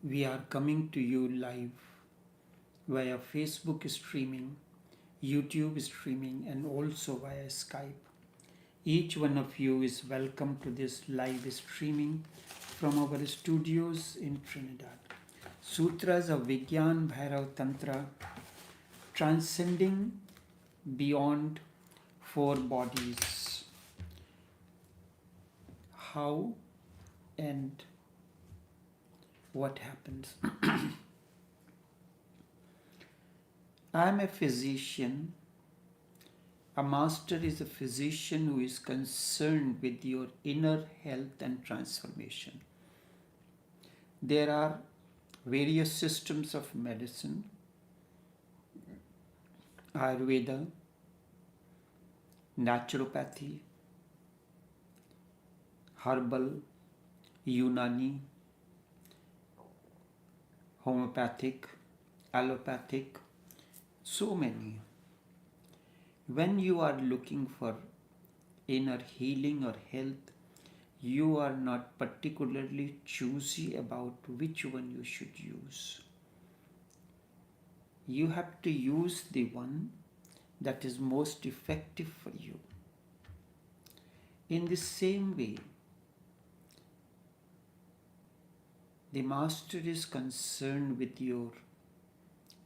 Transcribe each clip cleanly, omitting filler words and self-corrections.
We are coming to you live via Facebook streaming, YouTube streaming, and also via Skype. Each one of you is welcome to this live streaming from our studios in Trinidad. Sutras of Vigyan Bhairav Tantra, transcending beyond four bodies. How and what happens? I am a physician. A master is a physician who is concerned with your inner health and transformation. There are various systems of medicine: Ayurveda, naturopathy, herbal, Unani, homeopathic, allopathic, so many. When you are looking for inner healing or health, you are not particularly choosy about which one you should use. You have to use the one that is most effective for you. In the same way, the master is concerned with your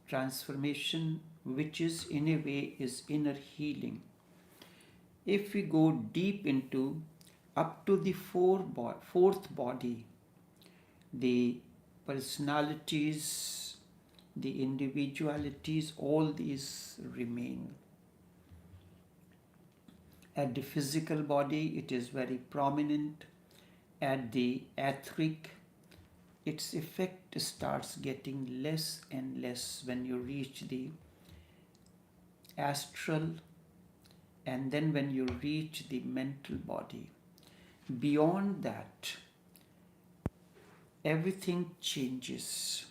transformation, which is in a way is inner healing. If we go deep into up to the fourth body, the personalities, the individualities, all these remain. At the physical body, it is very prominent. At the etheric, its effect starts getting less and less when you reach the astral, and then when you reach the mental body. Beyond that, everything changes.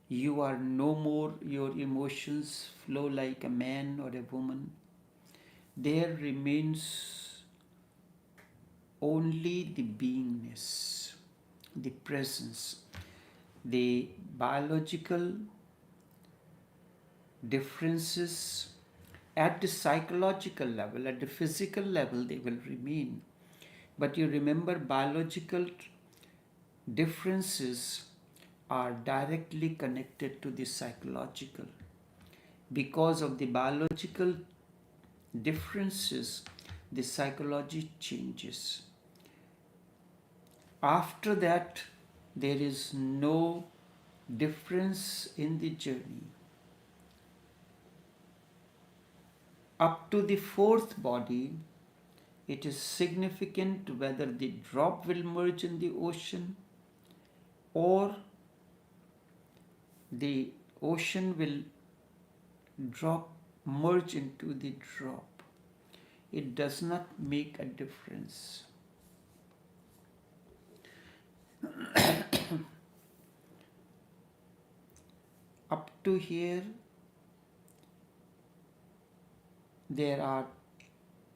You are no more, your emotions flow like a man or a woman. There remains only the beingness, the presence. The biological differences at the psychological level, at the physical level, they will remain. But you remember, biological differences are directly connected to the psychological. Because of the biological differences, the psychology changes. After that, there is no difference in the journey. Up to the fourth body, it is significant whether the drop will merge in the ocean or the ocean will merge into the drop. It does not make a difference. Up to here, there are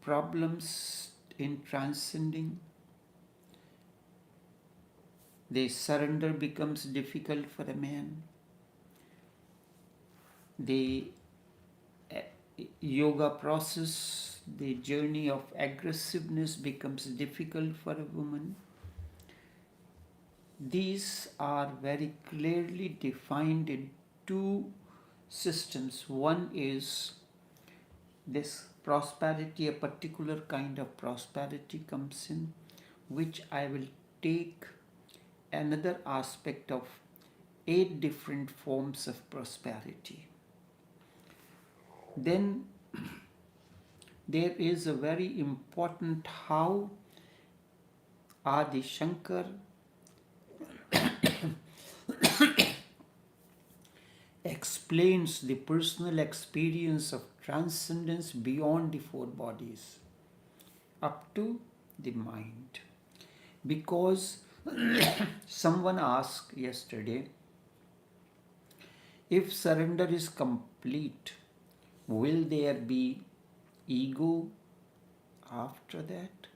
problems in transcending. The surrender becomes difficult for a man. The yoga process, the journey of aggressiveness becomes difficult for a woman. These are very clearly defined in two systems. One is this prosperity, a particular kind of prosperity comes in, which I will take another aspect of 8 different forms of prosperity. Then there is a very important how Adi Shankar explains the personal experience of transcendence beyond the four bodies up to the mind. Because someone asked yesterday, if surrender is complete, will there be ego after that?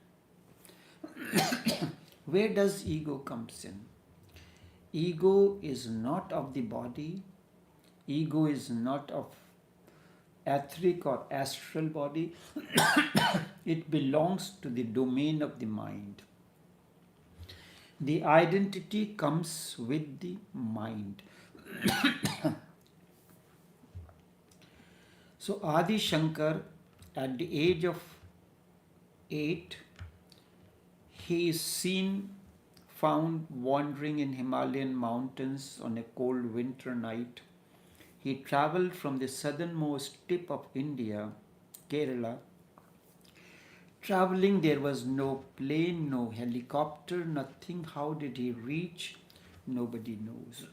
Where does ego comes in? Ego is not of the body, ego is not of etheric or astral body, it belongs to the domain of the mind. The identity comes with the mind. So Adi Shankar, at the age of 8, he is found wandering in Himalayan mountains on a cold winter night. He traveled from the southernmost tip of India, Kerala. Traveling, there was no plane, no helicopter, nothing. How did he reach? Nobody knows.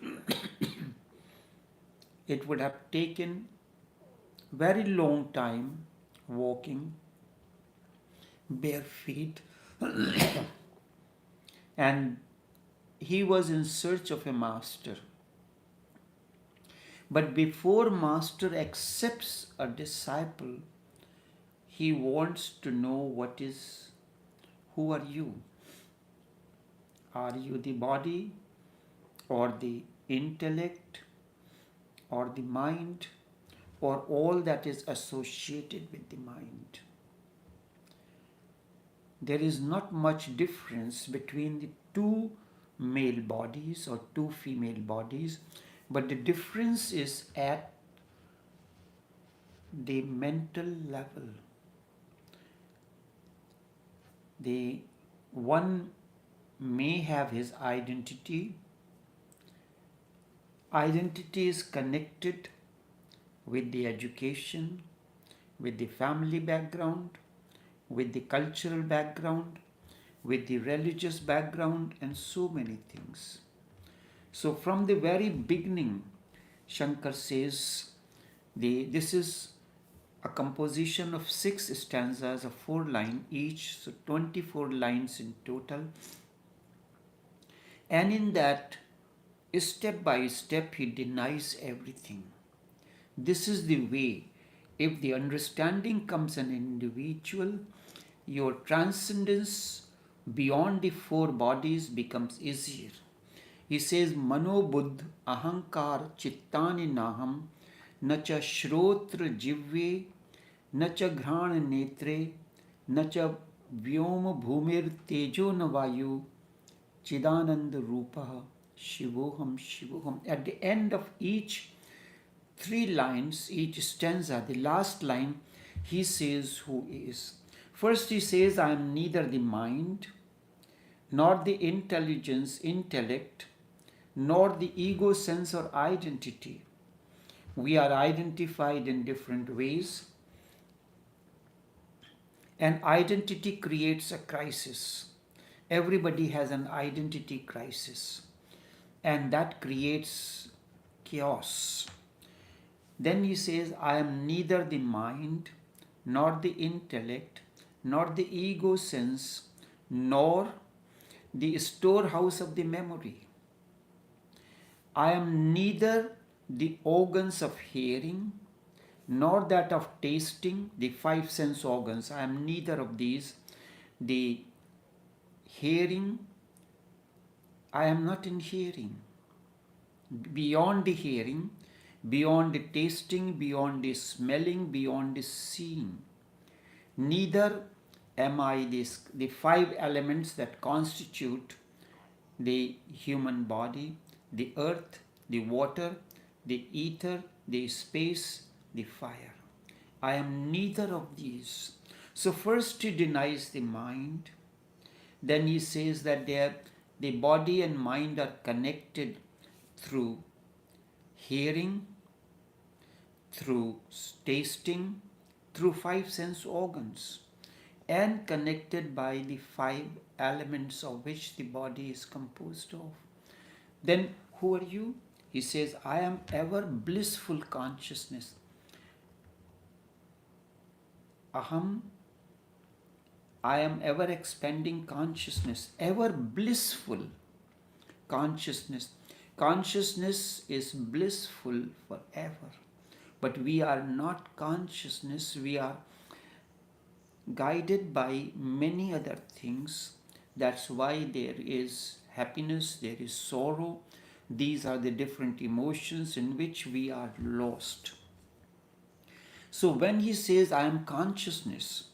It would have taken very long time walking bare feet and he was in search of a master. But before master accepts a disciple, he wants to know who are you? Are you the body or the intellect or the mind or all that is associated with the mind? There is not much difference between the two male bodies or two female bodies, but the difference is at the mental level. The one may have his identity. Identity is connected with the education, with the family background, with the cultural background, with the religious background, and so many things. So from the very beginning, Shankar says, this is a composition of 6 stanzas of 4 lines each, so 24 lines in total. And in that, step by step, he denies everything. This is the way. If the understanding comes an individual, your transcendence beyond the 4 bodies becomes easier. He says, Mano buddh ahankar chittani naham nacha shrotra jivve nacha ghrana netre nacha vyoma bhumir tejo navayu chidananda rupa shivoham shivoham. At the end of each 3 lines, each stanza, the last line, he says who he is. First he says, I am neither the mind, nor the intellect, nor the ego sense or identity. We are identified in different ways, and identity creates a crisis. Everybody has an identity crisis, and that creates chaos. Then he says, I am neither the mind, nor the intellect, nor the ego sense, nor the storehouse of the memory. I am neither the organs of hearing, nor that of tasting, the 5 sense organs. I am neither of these. The hearing, I am not in hearing. Beyond the hearing, beyond the tasting, beyond the smelling, beyond the seeing. Neither am I the 5 elements that constitute the human body, the earth, the water, the ether, the space, the fire. I am neither of these. So first he denies the mind, then he says that the body and mind are connected through hearing, through tasting, through 5 sense organs, and connected by the 5 elements of which the body is composed of. Then who are you? He says, I am ever blissful consciousness. Aham, I am ever expanding consciousness, ever blissful consciousness. Consciousness is blissful forever. But we are not consciousness, we are guided by many other things. That's why there is happiness, there is sorrow. These are the different emotions in which we are lost. So when he says, I am consciousness,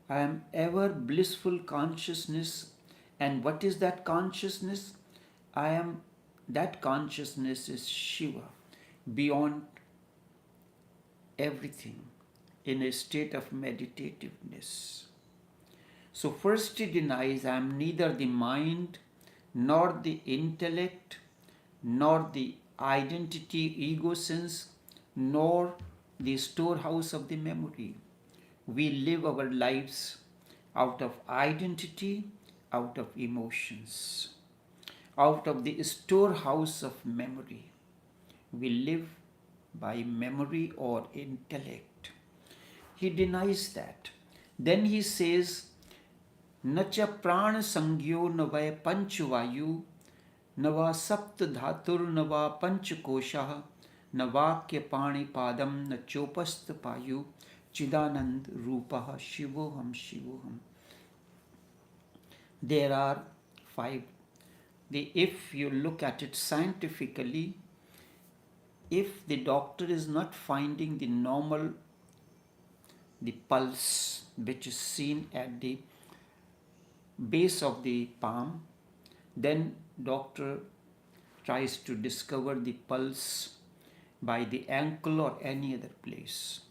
I am ever blissful consciousness, and what is that consciousness? That consciousness is Shiva, beyond everything, in a state of meditativeness. So first he denies, I am neither the mind, nor the intellect, nor the identity, ego sense, nor the storehouse of the memory. We live our lives out of identity, out of emotions, out of the storehouse of memory. We live by memory or intellect. He denies that. Then he says, Nacha prana sangyo navaya panchvayu nava sapt dhatur nava panchkosha navakya pani padam nachopast payu chidanand rupaha shivoham shivoham. There are 5. If you look at it scientifically, if the doctor is not finding the pulse which is seen at the base of the palm, then doctor tries to discover the pulse by the ankle or any other place.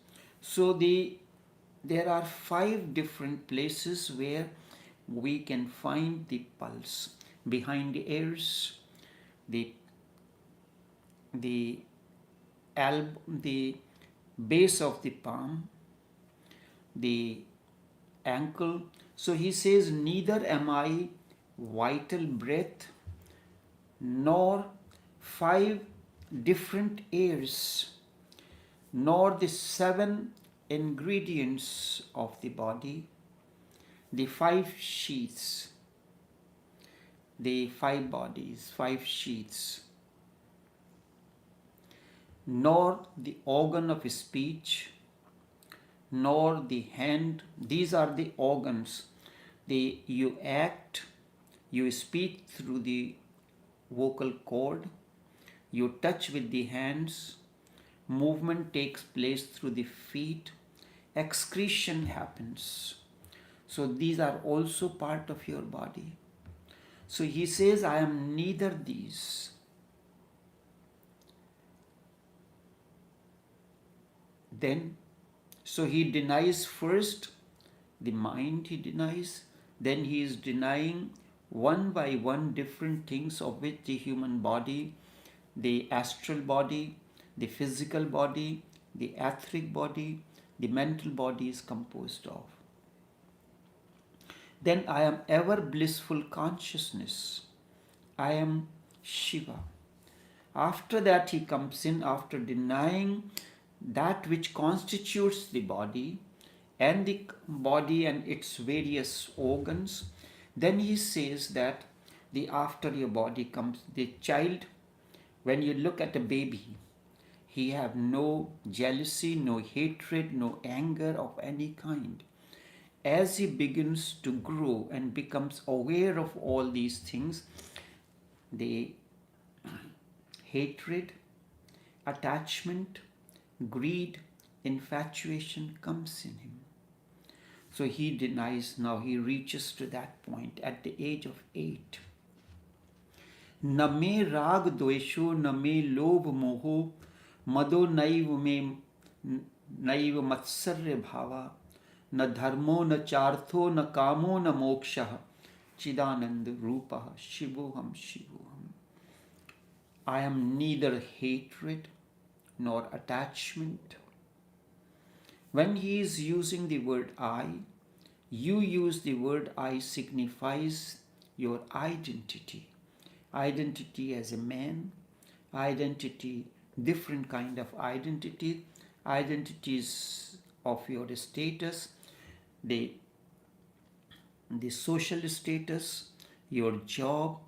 So there are 5 different places where we can find the pulse: behind the ears, the base of the palm, the ankle. So he says, neither am I vital breath, nor 5 different ears, nor the 7 ingredients of the body, the 5 sheaths, the 5 bodies, 5 sheaths, nor the organ of speech, nor the hand. These are the organs. You act, you speak through the vocal cord, you touch with the hands, movement takes place through the feet, excretion happens. So these are also part of your body. So he says, I am neither these. Then, so he denies first the mind, he denies, then he is denying one by one different things of which the human body, the astral body, the physical body, the etheric body, the mental body is composed of. Then I am ever blissful consciousness. I am Shiva. After that he comes in, after denying that which constitutes the body and its various organs, then he says that after your body comes the child. When you look at a baby, he have no jealousy, no hatred, no anger of any kind. As he begins to grow and becomes aware of all these things, the hatred, attachment, greed, infatuation comes in him. So he denies. Now he reaches to that point at the age of 8. न मे राग द्वेषो न मे लोभ मोहो मदो नैव मत्सर्य भावा न धर्मो न चार्थो न कामो न मोक्षः चिदानंद रूपः शिवोहम शिवोहम. I am neither hatred nor attachment. When he is using the word I, you use the word I signifies your identity. Identity as a man, identity, different kind of identity, identities of your status, the social status, your job,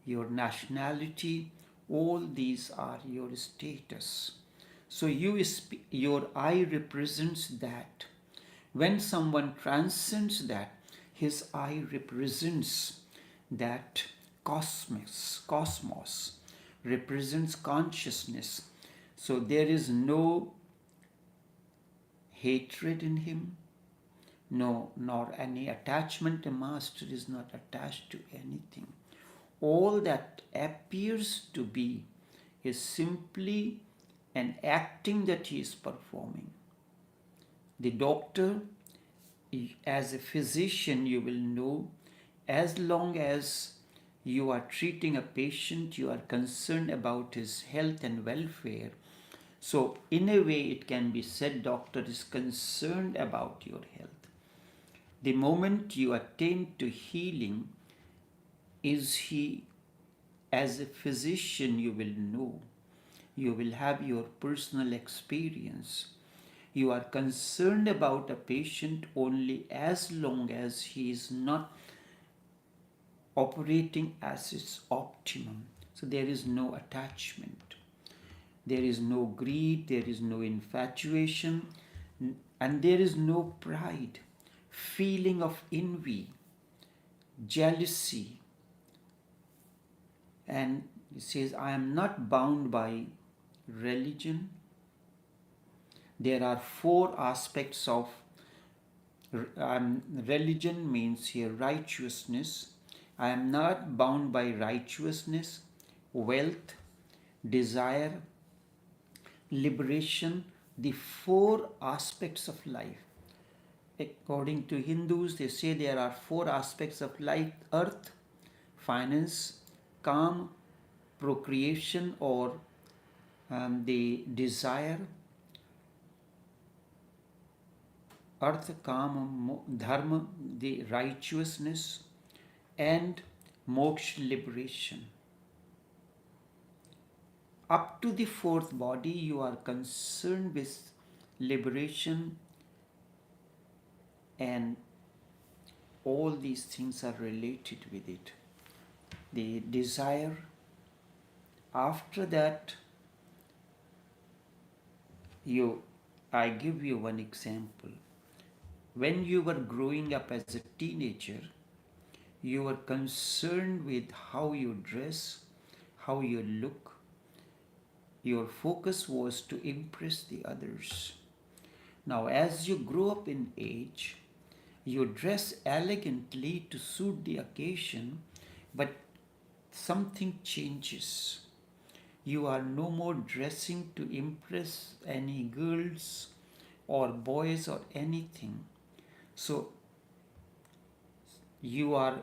your nationality, all these are your status. So your I represents that. When someone transcends that, his I represents that cosmos. represents consciousness. So there is no hatred in him, no, nor any attachment. The master is not attached to anything. All that appears to be is simply an acting that he is performing. The doctor, as a physician, you will know, as long as you are treating a patient, you are concerned about his health and welfare. So, in a way, it can be said doctor is concerned about your health. The moment you attain to healing, is he, as a physician, you will know. You will have your personal experience. You are concerned about a patient only as long as he is not operating as its optimum. So there is no attachment. There is no greed, there is no infatuation, and there is no pride, feeling of envy, jealousy. And he says, I am not bound by religion. There are 4 aspects of religion, means here righteousness. I am not bound by righteousness, wealth, desire, liberation, the 4 aspects of life. According to Hindus, they say there are 4 aspects of life: earth, finance, calm, procreation or the desire, earth, kama, dharma, the righteousness, and moksha, liberation. Up to the 4th body, you are concerned with liberation, and all these things are related with it. The desire. After that, I give you one example. When you were growing up as a teenager, you were concerned with how you dress, how you look. Your focus was to impress the others. Now, as you grow up in age, you dress elegantly to suit the occasion, but something changes. You are no more dressing to impress any girls or boys or anything. So you are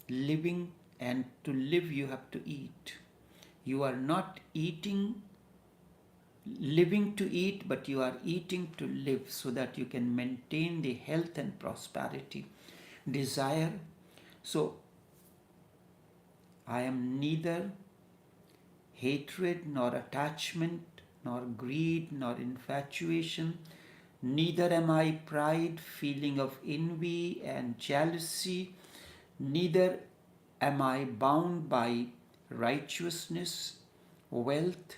living, and to live you have to eat. You are not living to eat, but you are eating to live, so that you can maintain the health and prosperity. Desire. So I am neither hatred, nor attachment, nor greed, nor infatuation. Neither am I pride, feeling of envy and jealousy. Neither am I bound by righteousness, wealth,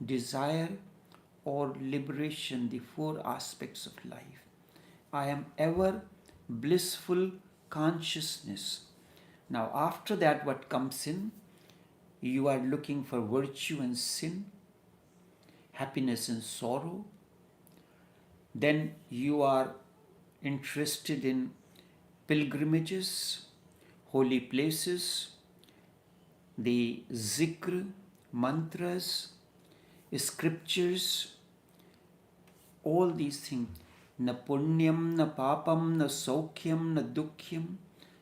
desire, or liberation, the 4 aspects of life. I am ever blissful consciousness. Now, after that, what comes in? You are looking for virtue and sin, happiness and sorrow. Then you are interested in pilgrimages, holy places, the zikr, mantras, scriptures, all these things. Na punyam, na papam, na saukhyam, na dukhyam,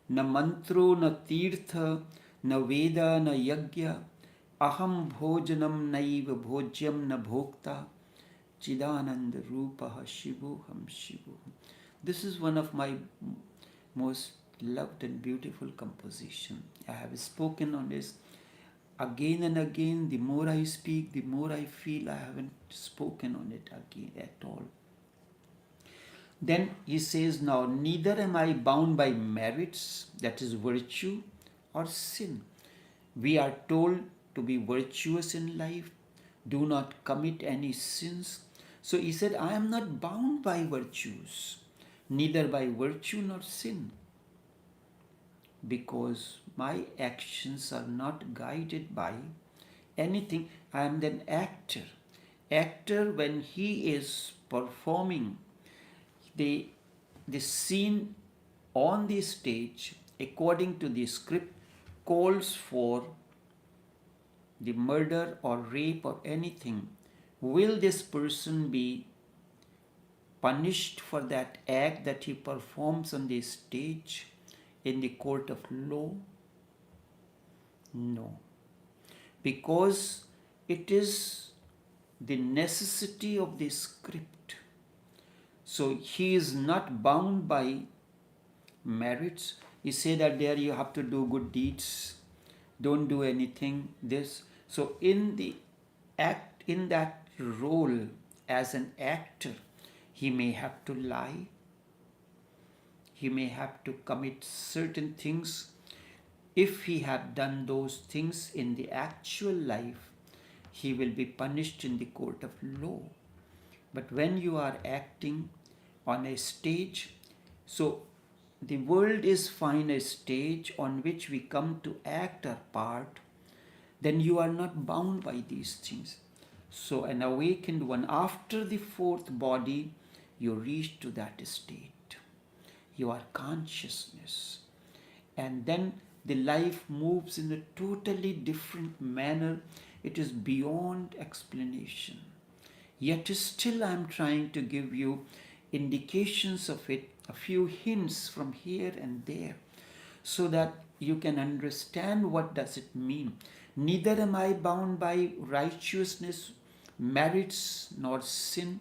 na mantro, na tirtha, na veda, na yagya, aham bhojanam naiva bhojyam na bhokta, chidananda rupaha shivoham shivoham. This is one of my most loved and beautiful composition. I have spoken on this again and again. The more I speak, the more I feel I haven't spoken on it again at all. Then he says, now neither am I bound by merits, that is virtue, or sin. We are told to be virtuous in life, do not commit any sins. So he said, I am not bound by virtues, neither by virtue nor sin. because my actions are not guided by anything. I am an actor. Actor, when he is performing the, the scene on the stage according to the script, calls for the murder or rape or anything, will this person be punished for that act that he performs on the stage in the court of law? No. Because it is the necessity of the script. So he is not bound by merits. You say that there you have to do good deeds, don't do anything, this. So in the act, in that role as an actor, he may have to lie, he may have to commit certain things. If he had done those things in the actual life, he will be punished in the court of law. But when you are acting on a stage, so the world is fine a stage on which we come to act our part, then you are not bound by these things. So an awakened one, after the fourth body, you reach to that state. You are consciousness. And then the life moves in a totally different manner. It is beyond explanation. Yet still I am trying to give you indications of it, a few hints from here and there, so that you can understand what does it mean. Neither am I bound by righteousness, merits, nor sin,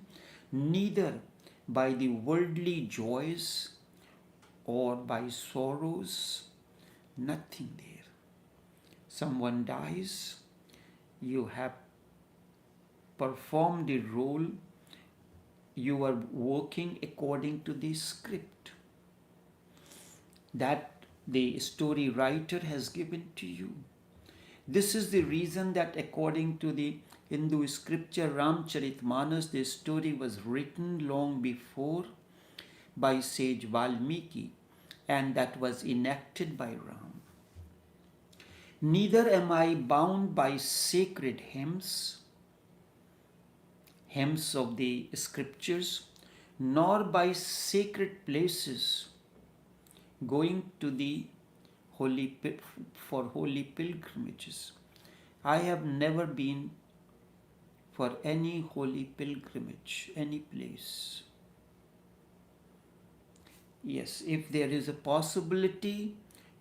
neither by the worldly joys or by sorrows, nothing there. Someone dies, you have performed the role, you are working according to the script that the story writer has given to you. This is the reason that according to the Hindu scripture Ramcharitmanas, this story was written long before by sage Valmiki, and that was enacted by Ram. Neither am I bound by sacred hymns of the scriptures, nor by sacred places, going to the holy pilgrimages. I have never been for any holy pilgrimage, any place. Yes, if there is a possibility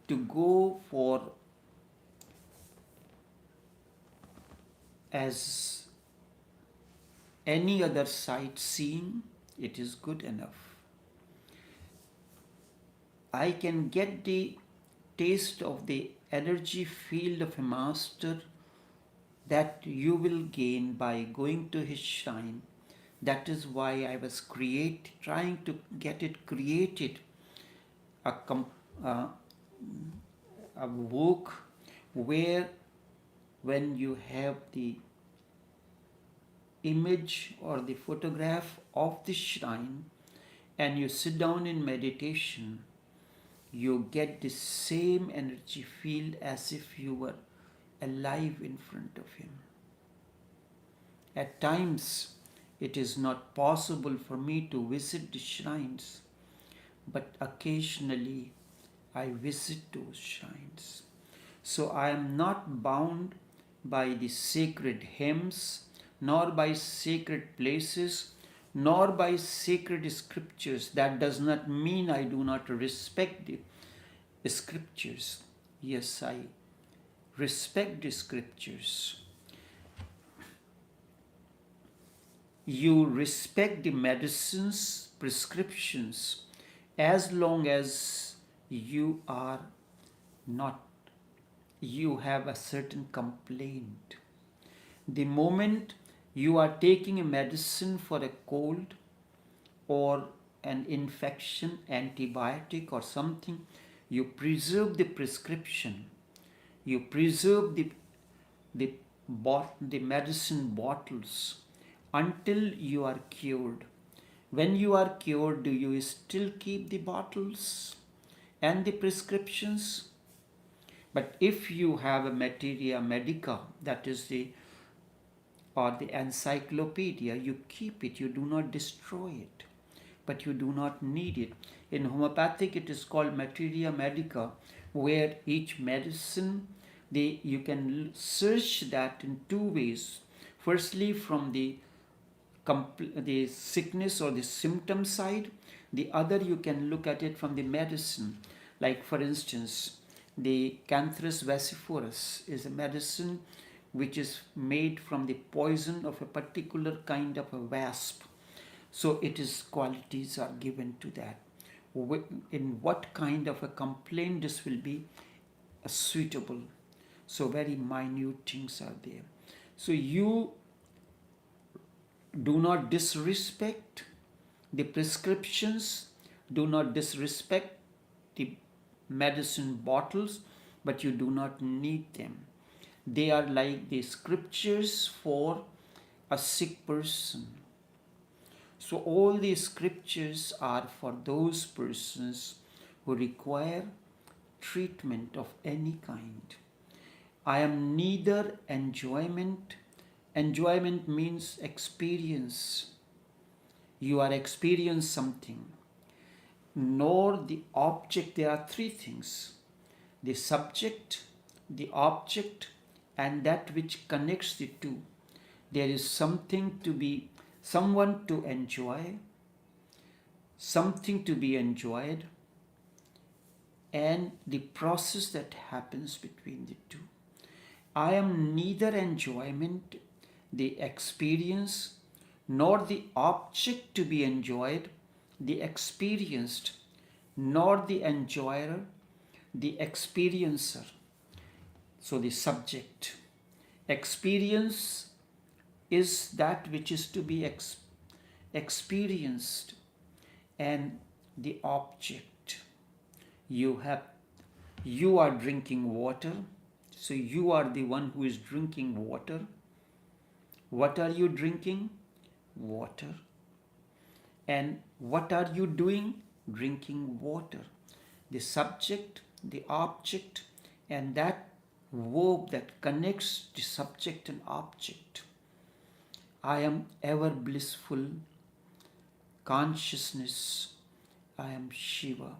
to go for as any other sightseeing, it is good enough. I can get the taste of the energy field of a master that you will gain by going to his shrine. That is why I was trying to get it created, a work where when you have the image or the photograph of the shrine and you sit down in meditation, you get the same energy field as if you were alive in front of him. At times, it is not possible for me to visit the shrines, but occasionally I visit those shrines. So I am not bound by the sacred hymns, nor by sacred places, nor by sacred scriptures. That does not mean I do not respect the scriptures. Yes, I respect the scriptures. You respect the medicines, prescriptions, as long as you have a certain complaint. The moment you are taking a medicine for a cold or an infection, antibiotic or something, you preserve the prescription. You preserve the medicine bottles until you are cured. When you are cured, do you still keep the bottles and the prescriptions? But if you have a materia medica, that is the encyclopedia, you keep it, you do not destroy it, but you do not need it. In homeopathic, it is called materia medica, where each medicine, you can search that in two ways. Firstly, from the sickness or the symptom side. The other, you can look at it from the medicine. Like for instance, the Cantharus vesivorus is a medicine which is made from the poison of a particular kind of a wasp. So its qualities are given to that. In what kind of a complaint this will be suitable. So very minute things are there. So you do not disrespect the prescriptions, do not disrespect the medicine bottles, but you do not need them. They are like the scriptures for a sick person. So all these scriptures are for those persons who require treatment of any kind. I am neither enjoyment. Enjoyment means experience. You are experiencing something. Nor the object. There are three things: the subject, the object, and that which connects the two. There is something to be, someone to enjoy, something to be enjoyed, and the process that happens between the two. I am neither enjoyment, the experience, nor the object to be enjoyed, the experienced, nor the enjoyer, the experiencer. So the subject. Experience is that which is to be experienced, and the object. You are drinking water, so you are the one who is drinking water. What are you drinking? Water. And what are you doing? Drinking water. The subject, the object, and that verb that connects the subject and object. I am ever blissful consciousness. I am Shiva.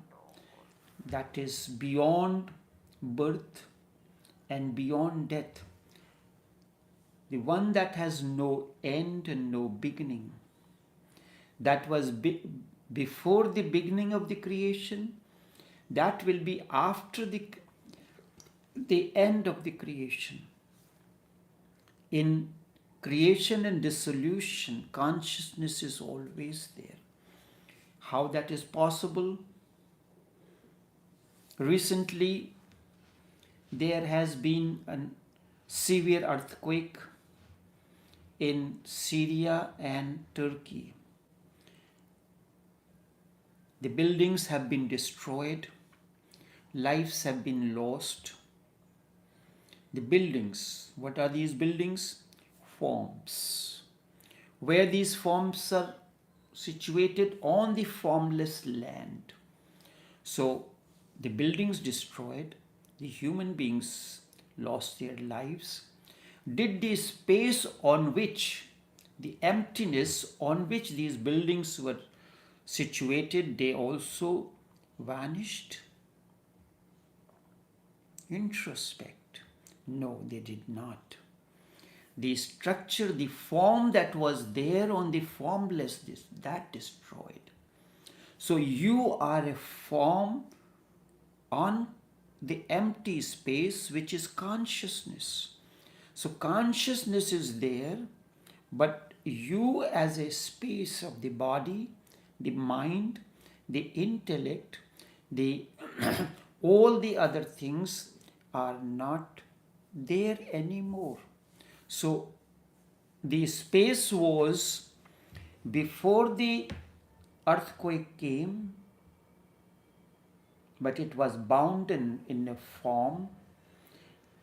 That is beyond birth and beyond death. The one that has no end and no beginning. That was before the beginning of the creation. That will be after the end of the creation. In creation and dissolution, consciousness is always there. How that is possible? Recently, there has been a severe earthquake in Syria and Turkey. The buildings have been destroyed, lives have been lost. The buildings, what are these buildings? Forms. Where these forms are situated on the formless land. So the buildings destroyed, the human beings lost their lives. Did the space on which, the emptiness on which these buildings were situated, they also vanished? Introspect. No, they did not. The structure, the form that was there on the formlessness, that destroyed. So you are a form on the empty space, which is consciousness. So consciousness is there, but you as a space of the body, the mind, the intellect, all the other things are not there anymore. So the space was, before the earthquake came, but it was bound in a form.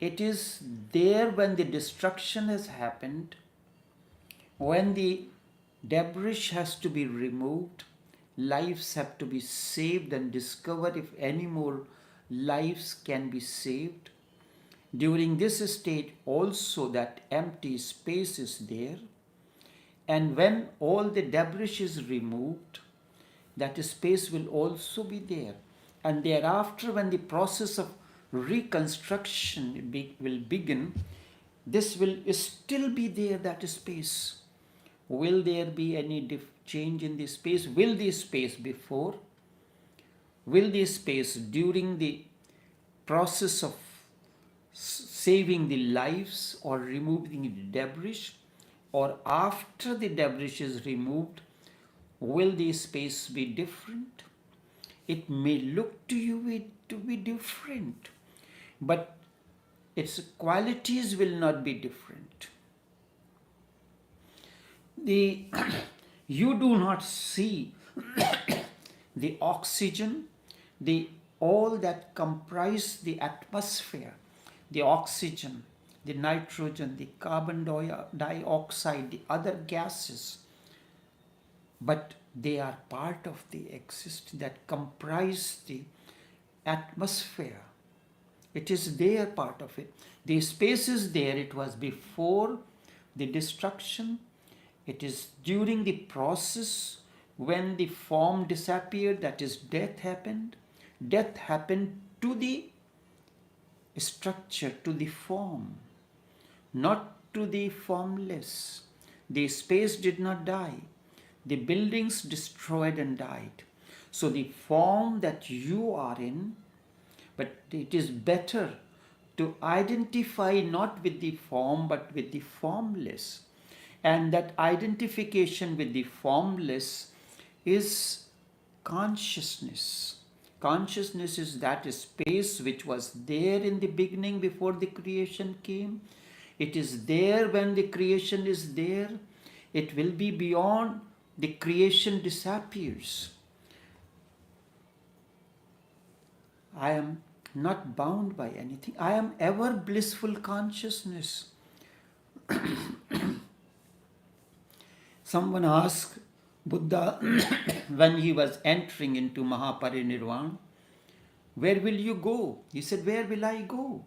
It is there when the destruction has happened, when the debris has to be removed, lives have to be saved and discovered if any more lives can be saved. During this state also that empty space is there, and when all the debris is removed, that space will also be there. And thereafter, when the process of reconstruction will begin, this will still be there, that space. Will there be any change in the space? Will the space before? Will the space during the process of saving the lives or removing the debris, or after the debris is removed, will the space be different? It may look to you to be different, but its qualities will not be different. You do not see the oxygen, all that comprise the atmosphere, the oxygen, the nitrogen, the carbon dioxide, the other gases, but they are part of the existence that comprise the atmosphere. It is their part of it. The space is there. It was before the destruction. It is during the process when the form disappeared, that is, death happened. Death happened to the structure, to the form, not to the formless. The space did not die. The buildings destroyed and died. So the form that you are in, but it is better to identify not with the form but with the formless. And that identification with the formless is consciousness. Consciousness is that space which was there in the beginning before the creation came. It is there when the creation is there. It will be beyond the creation disappears. I am not bound by anything. I am ever blissful consciousness. Someone asked Buddha when he was entering into Mahaparinirvana, where will you go? He said, where will I go?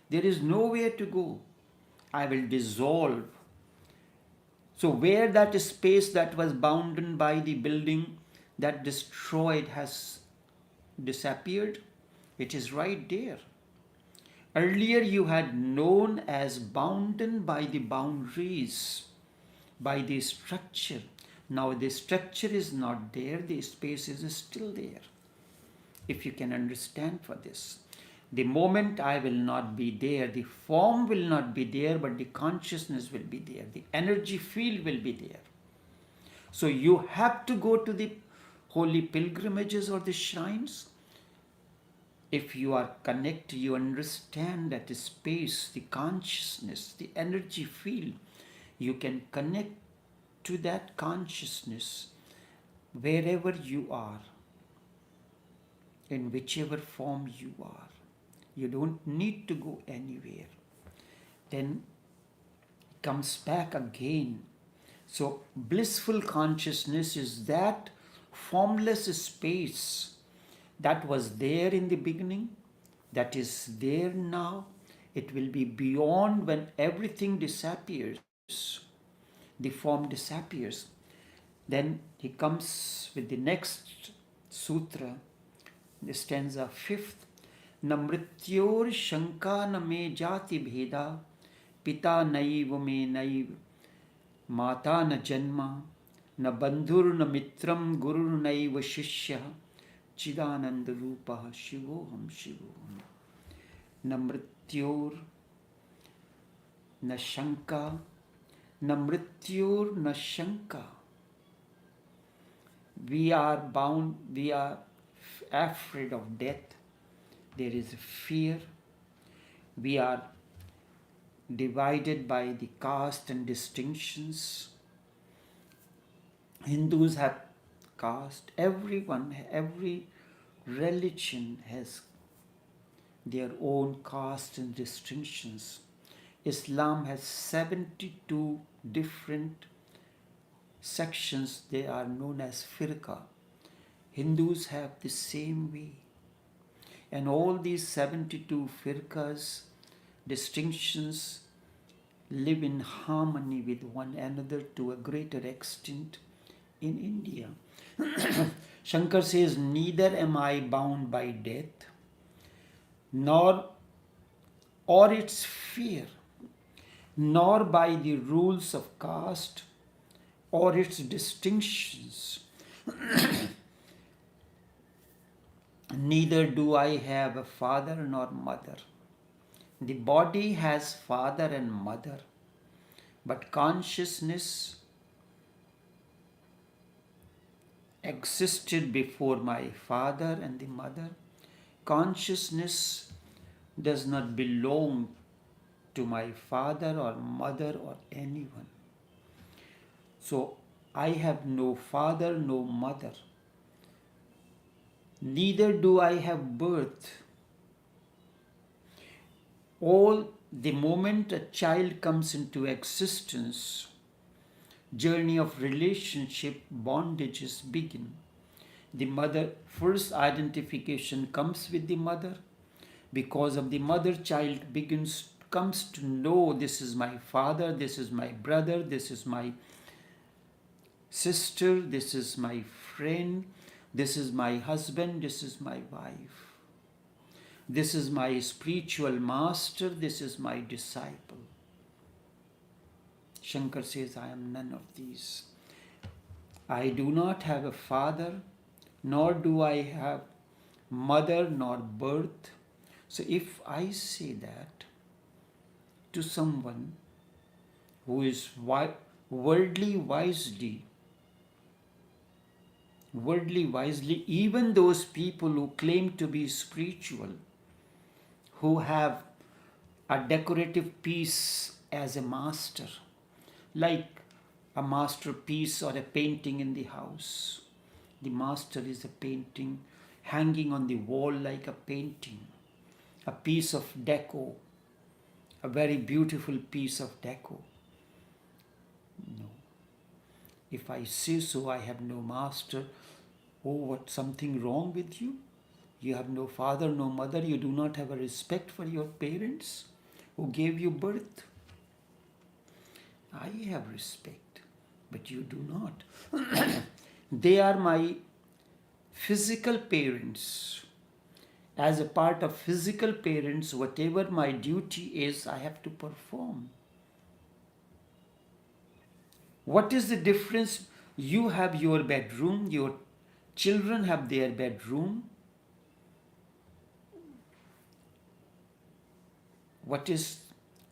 There is nowhere to go. I will dissolve. So where that space that was bounded by the building that destroyed has disappeared, it is right there. Earlier you had known as bounded by the boundaries, by the structure. Now the structure is not there, the space is still there. If you can understand for this. The moment I will not be there, the form will not be there, but the consciousness will be there. The energy field will be there. So you have to go to the holy pilgrimages or the shrines. If you are connected, you understand that the space, the consciousness, the energy field, you can connect to that consciousness wherever you are, in whichever form you are. You don't need to go anywhere. Then it comes back again. So blissful consciousness is that formless space that was there in the beginning, that is there now. It will be beyond when everything disappears. The form disappears. Then he comes with the next sutra, the stanza 5th. न मृत्योर शंका न मे जाति भेदा पिता नैव मे नैव माता न जन्मा न बंधुर न मित्रम गुरुर नैव शिष्यः चिदानंद रूपः शिवोहम शिवोहम। न मृत्योर न शंका, न मृत्योर न शंका. We are bound, we are afraid of death. There is fear. We are divided by the caste and distinctions. Hindus have caste. Everyone, every religion has their own caste and distinctions. Islam has 72 different sections. They are known as firqa. Hindus have the same way. And all these 72 firqas distinctions live in harmony with one another to a greater extent in India. Shankar says, neither am I bound by death, nor or its fear, nor by the rules of caste or its distinctions. Neither do I have a father nor mother. The body has father and mother, but consciousness existed before my father and the mother. Consciousness does not belong to my father or mother or anyone. So I have no father, no mother. Neither do I have birth. All the moment a child comes into existence, journey of relationship, bondages begin. The mother, first identification comes with the mother. Because of the mother, child comes to know, this is my father, this is my brother, this is my sister, this is my friend, this is my husband, this is my wife. This is my spiritual master, this is my disciple. Shankar says, I am none of these. I do not have a father, nor do I have mother nor birth. So if I say that to someone who is worldly wisely, even those people who claim to be spiritual, who have a decorative piece as a master, like a masterpiece or a painting in the house. The master is a painting hanging on the wall like a painting, a piece of deco, a very beautiful piece of deco. No. If I say so, I have no master. Oh, what, something wrong with you? You have no father, no mother. You do not have a respect for your parents who gave you birth. I have respect, but you do not. They are my physical parents. As a part of physical parents, whatever my duty is, I have to perform. What is the difference? You have your bedroom, your children have their bedroom. What is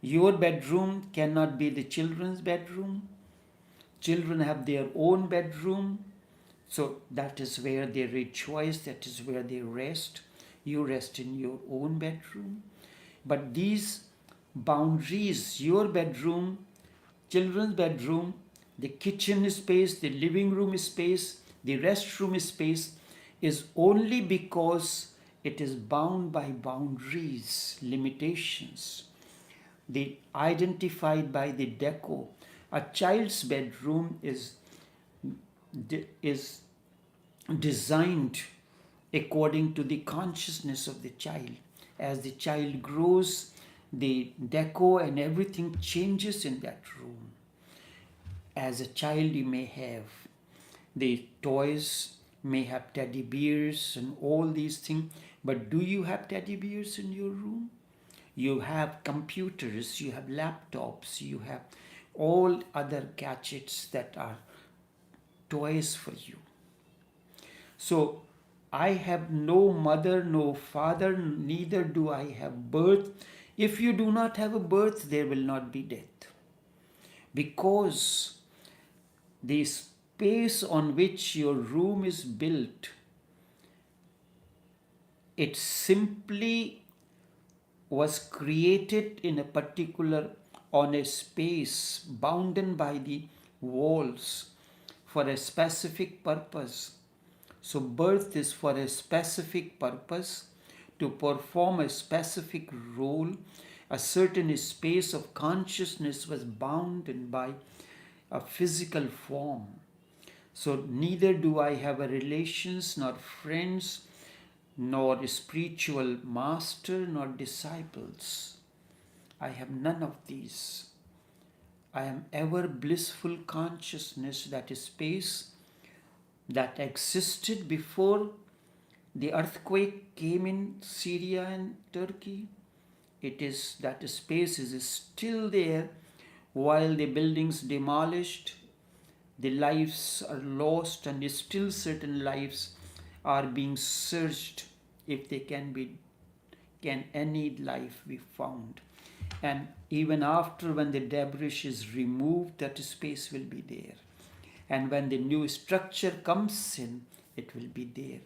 your bedroom cannot be the children's bedroom. Children have their own bedroom. So that is where they rejoice, that is where they rest. You rest in your own bedroom. But these boundaries, your bedroom, children's bedroom, the kitchen space, the living room space, the restroom space, is only because it is bound by boundaries, limitations. They identified by the deco. A child's bedroom is designed according to the consciousness of the child. As the child grows, the deco and everything changes in that room. As a child, you may have the toys, may have teddy bears and all these things, but do you have teddy bears in your room? You have computers, you have laptops, you have all other gadgets that are toys for you. So I have no mother, no father, neither do I have birth. If you do not have a birth, there will not be death. Because the space on which your room is built, it simply was created in a particular, on a space bounded by the walls for a specific purpose. So birth is for a specific purpose, to perform a specific role. A certain space of consciousness was bounded by a physical form. So neither do I have a relations, nor friends, nor spiritual master, nor disciples. I have none of these. I am ever blissful consciousness, that is space that existed before the earthquake came in Syria and Turkey. It is that space is still there while the buildings demolished, the lives are lost, and still certain lives are being searched if they can any life be found. And even after, when the debris is removed, that space will be there. And when the new structure comes in, it will be there.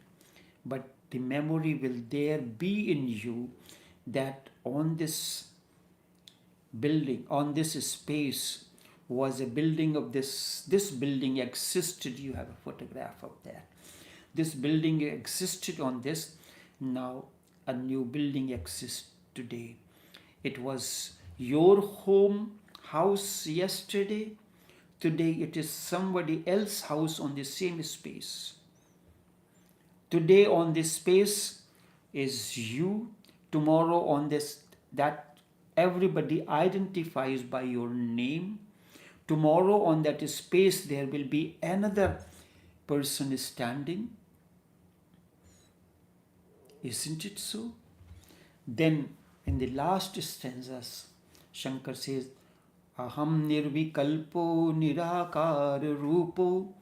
But the memory will there be in you that on this building, on this space, was a building of this building existed. You have a photograph of that. This building existed on this. Now a new building exists today. It was your home house yesterday. Today it is somebody else's house on the same space. Today on this space is you. Tomorrow on this, that everybody identifies by your name. Tomorrow on that space there will be another person standing. Isn't it so? Then in the last stanzas, Shankar says, Aham nirvikalpo nirakar rupo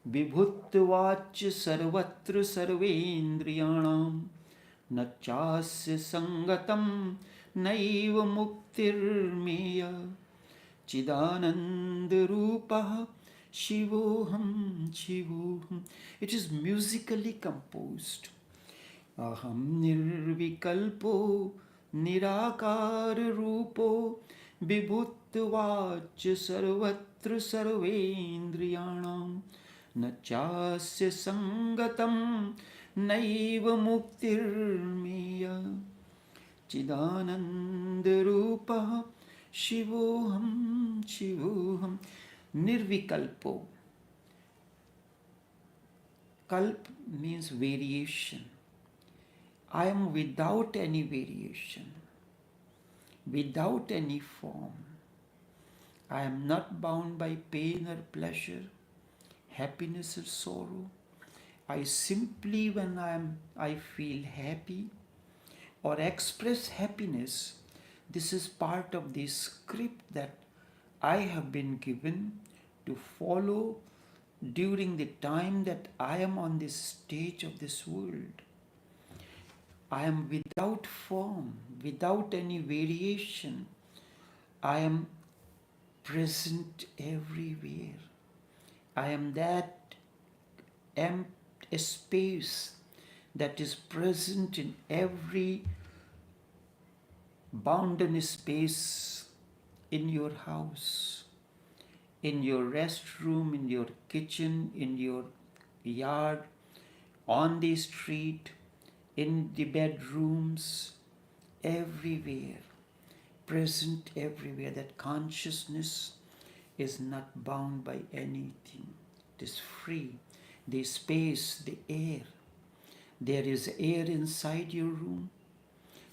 vibhutvach sarvatra sarvendriyanam nachasya sangatam naiva muktirmeya chidananda rupa shivoham shivoham. It is musically composed. Aham nirvikalpo nirakar rupo vibhutvach sarvatra sarvendriyanam nachasya sangatam naiva muktirmeya chidananda rupa shivoham shivoham. Nirvikalpo. Kalp means variation. I am without any variation, without any form. I am not bound by pain or pleasure, happiness or sorrow. I simply, when I feel happy or express happiness, this is part of the script that I have been given to follow during the time that I am on this stage of this world. I am without form, without any variation. I am present everywhere. I am that empty space that is present in every bounded space in your house, in your restroom, in your kitchen, in your yard, on the street, in the bedrooms, everywhere, present everywhere. That consciousness is not bound by anything. It is free. The space, the air. There is air inside your room.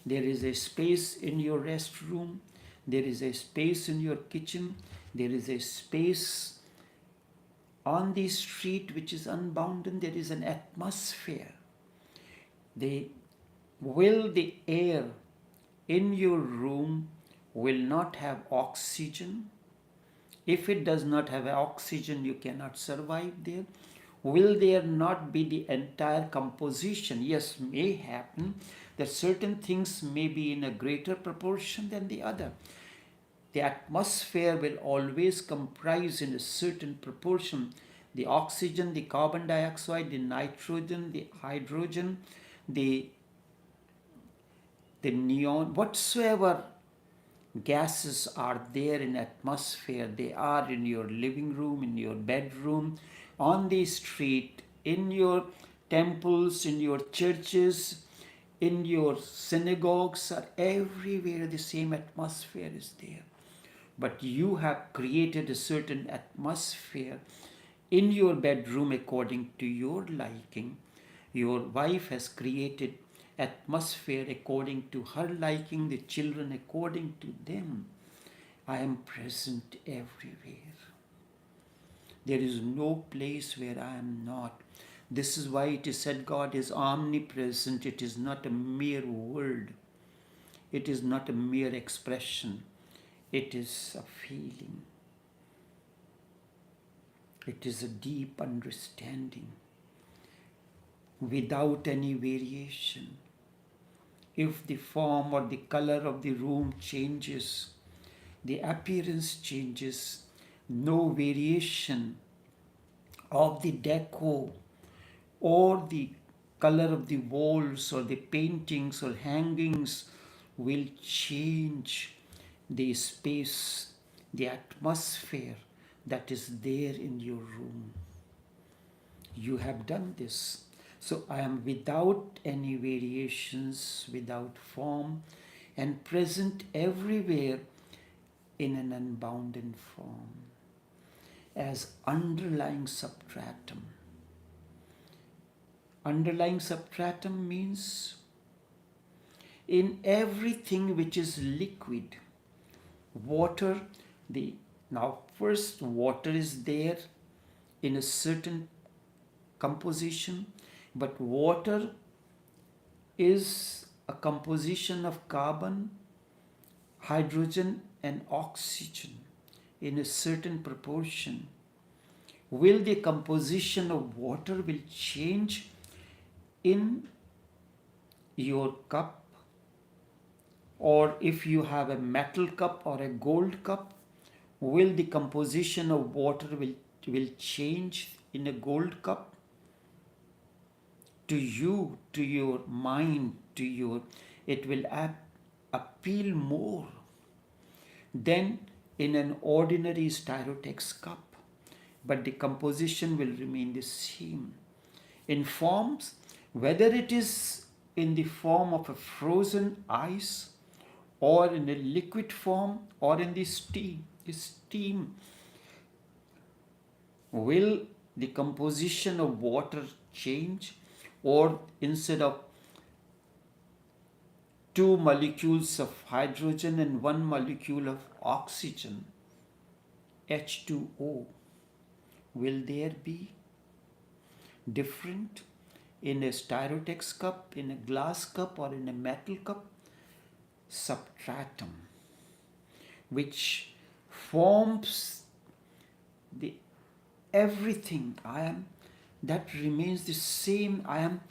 There is a space in your restroom. There is a space in your kitchen. There is a space on the street which is unbounded. There is an atmosphere. The air in your room will not have oxygen. If it does not have oxygen, you cannot survive there. Will there not be the entire composition? Yes, may happen that certain things may be in a greater proportion than the other. The atmosphere will always comprise in a certain proportion the oxygen, the carbon dioxide, the nitrogen, the hydrogen, the neon, whatsoever gases are there in atmosphere. They are in your living room, in your bedroom, on the street, in your temples, in your churches, in your synagogues, or everywhere the same atmosphere is there. But you have created a certain atmosphere in your bedroom according to your liking. Your wife has created atmosphere according to her liking, the children according to them. I am present everywhere. There is no place where I am not. This is why it is said God is omnipresent. It is not a mere word. It is not a mere expression. It is a feeling. It is a deep understanding without any variation. If the form or the color of the room changes, the appearance changes, no variation of the decor or the color of the walls or the paintings or hangings will change the space, the atmosphere that is there in your room. You have done this. So I am without any variations, without form, and present everywhere in an unbounded form as underlying substratum. Underlying substratum means in everything which is liquid, water, now first water is there in a certain composition, but water is a composition of carbon, hydrogen and oxygen in a certain proportion. Will the composition of water will change in your cup? Or if you have a metal cup or a gold cup, will the composition of water will change in a gold cup? To you, to your mind, it will appeal more than in an ordinary styrotex cup, but the composition will remain the same. In forms, whether it is in the form of a frozen ice or in a liquid form or in the steam, will the composition of water change? Or instead of 2 molecules of hydrogen and 1 molecule of oxygen, H2O, will there be different in a styrotex cup, in a glass cup or in a metal cup? Substratum, which forms the everything I am, that remains the same. I am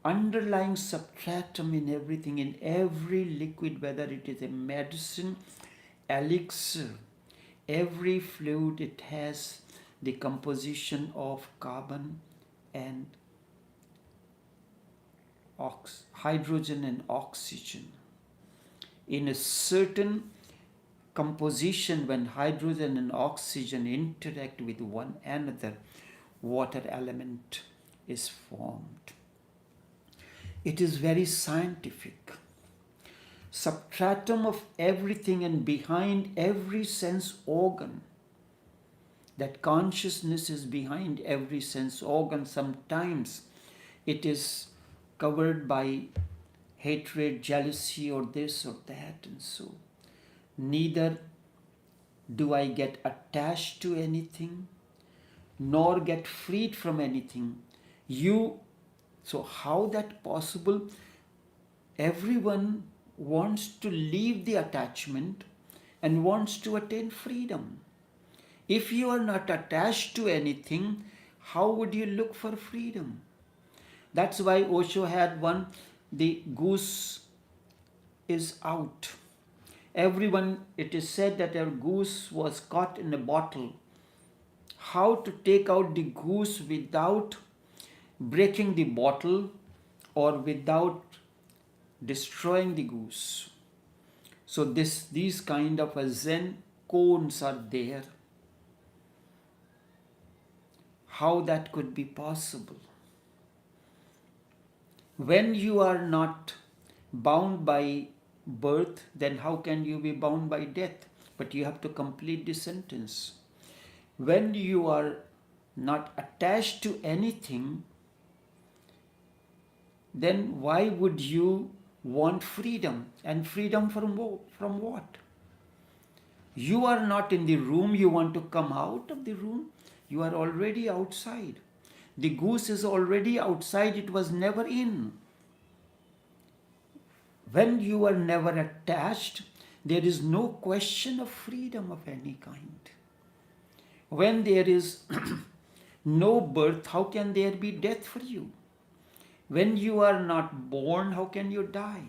underlying substratum in everything, in every liquid, whether it is a medicine, elixir, every fluid, it has the composition of carbon and hydrogen and oxygen. In a certain composition, when hydrogen and oxygen interact with one another, water element is formed. It is very scientific. Substratum of everything, and behind every sense organ. That consciousness is behind every sense organ. Sometimes it is covered by hatred, jealousy, or this or that, and so. Neither do I get attached to anything, nor get freed from anything. So how that possible? Everyone wants to leave the attachment and wants to attain freedom. If you are not attached to anything, how would you look for freedom? That's why Osho had one, the goose is out. Everyone, it is said that a goose was caught in a bottle. How to take out the goose without breaking the bottle or without destroying the goose? So these kind of a Zen cones are there. How that could be possible? When you are not bound by birth, then how can you be bound by death? But you have to complete the sentence. When you are not attached to anything, then why would you want freedom? And freedom from what? You are not in the room, you want to come out of the room. You are already outside. The goose is already outside, it was never in. When you are never attached, there is no question of freedom of any kind. When there is no birth, how can there be death for you? When you are not born, how can you die?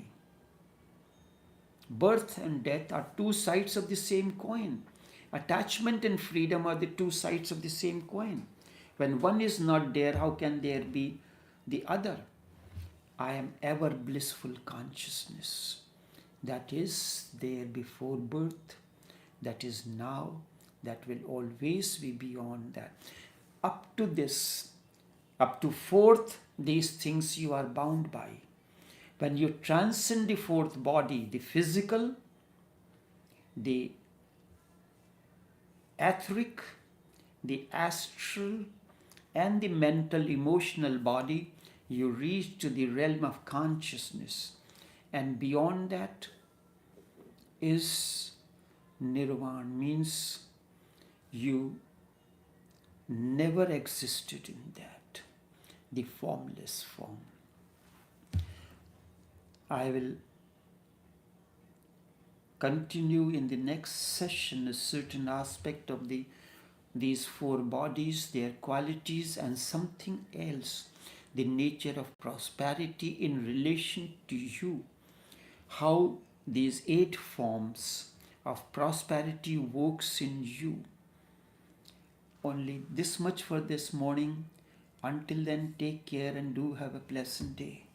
Birth and death are two sides of the same coin. Attachment and freedom are the two sides of the same coin. When one is not there, how can there be the other? I am ever blissful consciousness. That is there before birth, that is now, that will always be beyond that. Up to this, up to fourth, these things you are bound by. When you transcend the fourth body, the physical, the etheric, the astral, and the mental, emotional body, you reach to the realm of consciousness. And beyond that is nirvana, means you never existed in that, the formless form. I will continue in the next session a certain aspect of these four bodies, their qualities, and something else, the nature of prosperity in relation to you, how these 8 forms of prosperity works in you. Only this much for this morning. Until then, take care and do have a pleasant day.